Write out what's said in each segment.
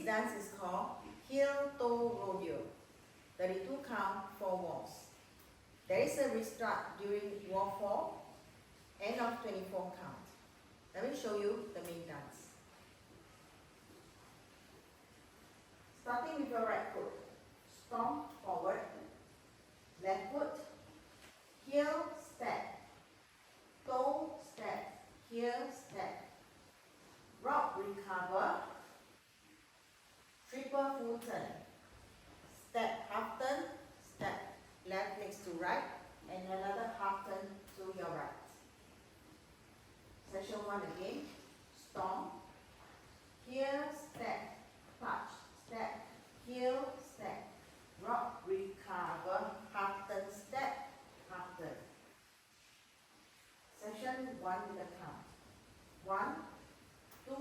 dance is called heel toe rodeo. 32 count, 4 walls. There is a restart during wall 4, end of 24 count. Let me show you the main dance. Starting with your right foot, stomp forward, left foot, heel step, toe step, heel step, rock recover, triple full turn, step half turn, step left next to right, and another half turn to your right. Section 1 again, stomp, heel step, touch, step, heel step, rock recover, half turn step, half turn. Section 1 with a count. 1, 2,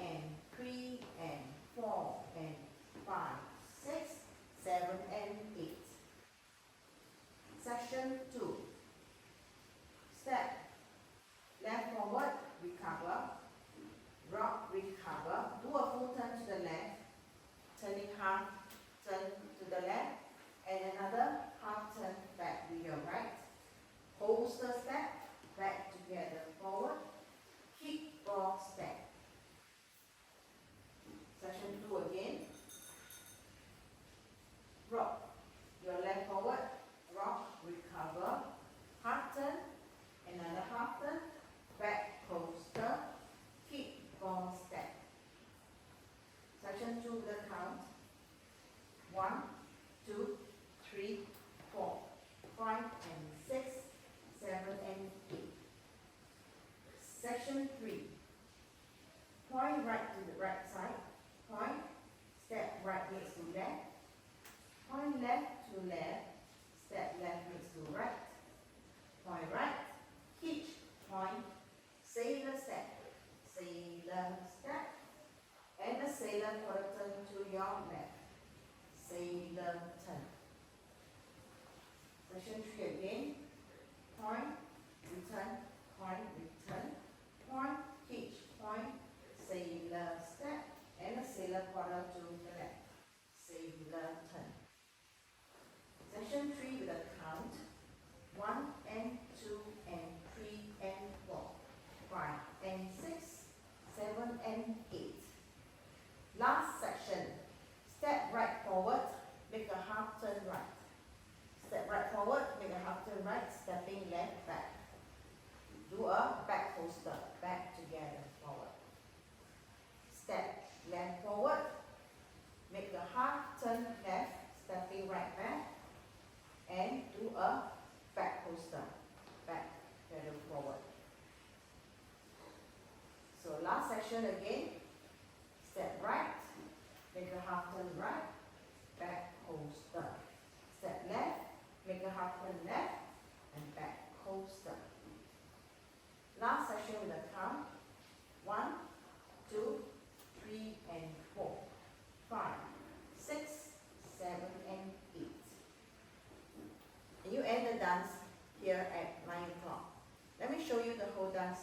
and 3, and 4, and 5, 6, 7, and 8. Section 2. Step. Left forward, recover. Rock, recover. Do a full turn to the left. Turning half turn to the left. And another half turn back with your right. Holster step. Back together, forward. Kick, ball, step. Section 2 again. Rock. Your left forward. Rock, recover. Half turn. Another half turn. Back, coaster. Kick, ball, step. Section 2 with the count. 1, 2, 3, 4, 5, and 6, 7, and 8. Section 3. Point right to the right side. Point. Step right next to left. Point left to left. Step left next to right. Point right. Hitch. Point. Sailor step. Sailor step. And a sailor quarter turn to your left. Sailor turn. Section 3 again. Point. Return. Point. Return. Point. Hitch. Point. Sailor step. And a sailor quarter to the left. Sailor turn. Section 3 with a count. 1 and 2 and 3 and 4, 5 and 6, 7 and 8. Last section. Step right forward, make a half turn right. Step right forward, make a half turn right, stepping left back. Do a back coaster, back together, forward. Step left forward, make a half turn left, stepping right back, and do a back coaster, back, pedal forward. So last section again, step right, make a half turn right, back coaster. Step left, make a half turn left, and back coaster. Last section with a count. 1, 2, 3, and 4, 5, 6, 7, and 8. And you end the dance here at 9 o'clock. Let me show you the whole dance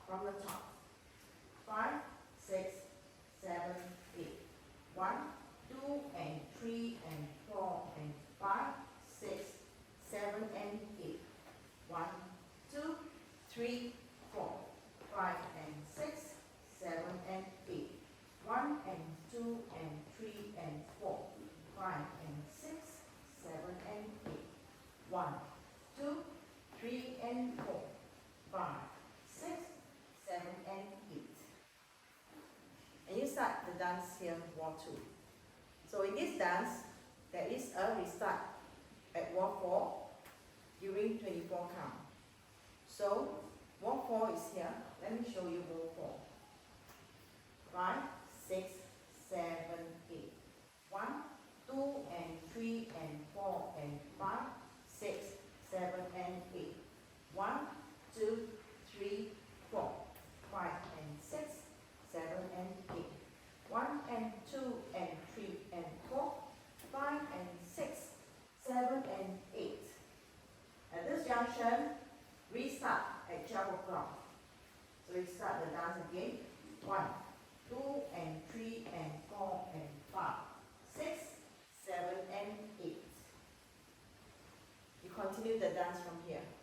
from the top. 5, 6, 7, 8. 1, 2, and 3, and 4, and 5, 6, 7, and 8. 1, 2, 3, 4, 5, and 6, 7, and 8. 1 and 2 and 3 and 4, 5 and 6, 7 and 8. 1, 2, 3 and 4, 5, 6, 7 and 8. And you start the dance here, wall 2. So in this dance, there is a restart at wall 4 during 24 count. So wall 4 is here. Let me show you wall 4. 5, 6, 7, 8. 1, 2, and 3, and 4, and 5, 6, 7, and 8. 1, 2, 3, 4, 5, and 6, 7, and 8. 1 and 2 and 3 and 4, 5 and 6, 7 and 8. At this junction, restart at 12 o'clock. So we start the dance again. 1, 2 and 3 and continue the dance from here.